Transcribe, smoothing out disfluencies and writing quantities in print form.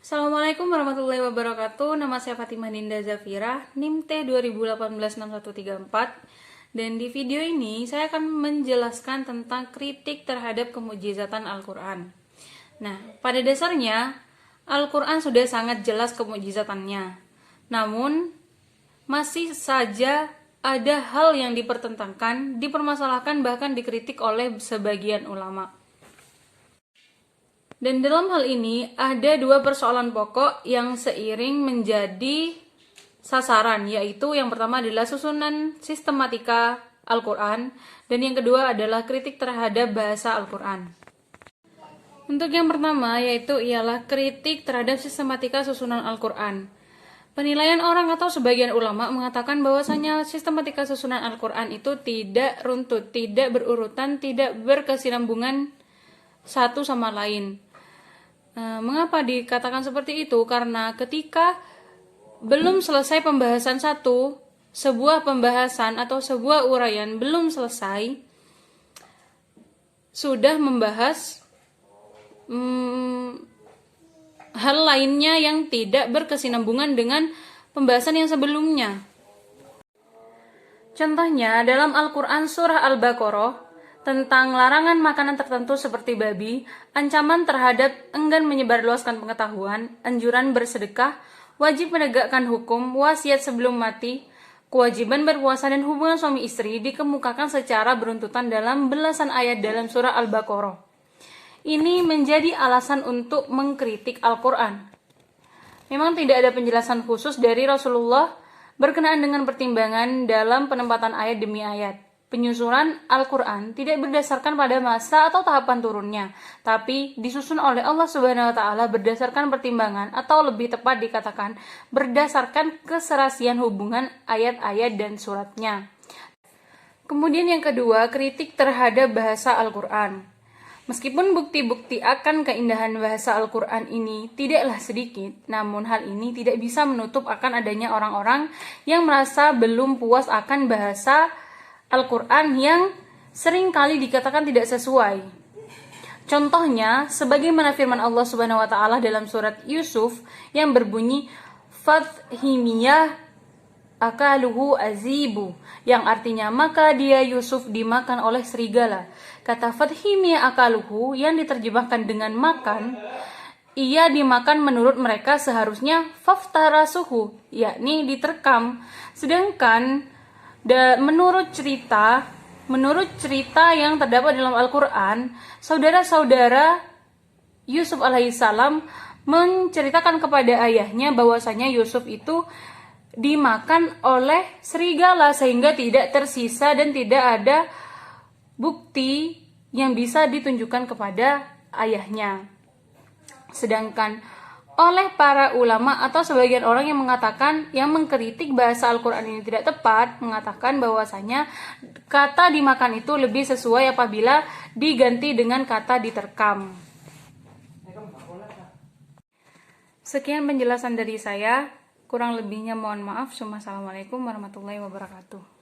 Assalamualaikum warahmatullahi wabarakatuh. Nama saya Fatimah Dinda Zafira, NIM T 20186134. Dan di video ini saya akan menjelaskan tentang kritik terhadap kemujizatan Al-Quran. Nah, pada dasarnya Al-Quran sudah sangat jelas kemujizatannya. Namun, masih saja ada hal yang dipertentangkan, dipermasalahkan, bahkan dikritik oleh sebagian ulama. Dan dalam hal ini ada dua persoalan pokok yang seiring menjadi sasaran, yaitu yang pertama adalah susunan sistematika Al-Quran, dan yang kedua adalah kritik terhadap bahasa Al-Quran. Untuk yang pertama yaitu ialah kritik terhadap sistematika susunan Al-Quran. Penilaian orang atau sebagian ulama mengatakan bahwasanya sistematika susunan Al-Quran itu tidak runtut, tidak berurutan, tidak berkesinambungan satu sama lain. Mengapa dikatakan seperti itu? Karena ketika belum selesai pembahasan sebuah pembahasan atau sebuah uraian belum selesai, sudah membahas hal lainnya yang tidak berkesinambungan dengan pembahasan yang sebelumnya. Contohnya dalam Al-Quran surah Al-Baqarah tentang larangan makanan tertentu seperti babi, ancaman terhadap enggan menyebarluaskan pengetahuan, anjuran bersedekah, wajib menegakkan hukum, wasiat sebelum mati, kewajiban berpuasa dan hubungan suami istri dikemukakan secara beruntutan dalam belasan ayat dalam surah Al-Baqarah. Ini menjadi alasan untuk mengkritik Al-Quran. Memang tidak ada penjelasan khusus dari Rasulullah berkenaan dengan pertimbangan dalam penempatan ayat demi ayat. Penyusunan Al-Quran tidak berdasarkan pada masa atau tahapan turunnya, tapi disusun oleh Allah Subhanahu wa Ta'ala berdasarkan pertimbangan, atau lebih tepat dikatakan berdasarkan keserasian hubungan ayat-ayat dan suratnya. Kemudian yang kedua, kritik terhadap bahasa Al-Quran. Meskipun bukti-bukti akan keindahan bahasa Al-Quran ini tidaklah sedikit, namun hal ini tidak bisa menutup akan adanya orang-orang yang merasa belum puas akan bahasa Al-Quran yang sering kali dikatakan tidak sesuai. Contohnya, sebagaimana firman Allah Subhanahu wa Ta'ala dalam surat Yusuf yang berbunyi Fathimiyah akaluhu azibu, yang artinya maka dia Yusuf dimakan oleh serigala. Kata Fathimiyah akaluhu yang diterjemahkan dengan makan, ia dimakan menurut mereka seharusnya faftarasuhu, yakni diterkam. Sedangkan menurut cerita yang terdapat dalam Al-Quran, saudara-saudara Yusuf alaihissalam menceritakan kepada ayahnya bahwasanya Yusuf itu dimakan oleh serigala, sehingga tidak tersisa dan tidak ada bukti yang bisa ditunjukkan kepada ayahnya. Sedangkan oleh para ulama atau sebagian orang yang mengatakan, yang mengkritik bahasa Al-Quran ini tidak tepat, mengatakan bahwasanya kata dimakan itu lebih sesuai apabila diganti dengan kata diterkam. Sekian penjelasan dari saya, kurang lebihnya mohon maaf. Assalamualaikum warahmatullahi wabarakatuh.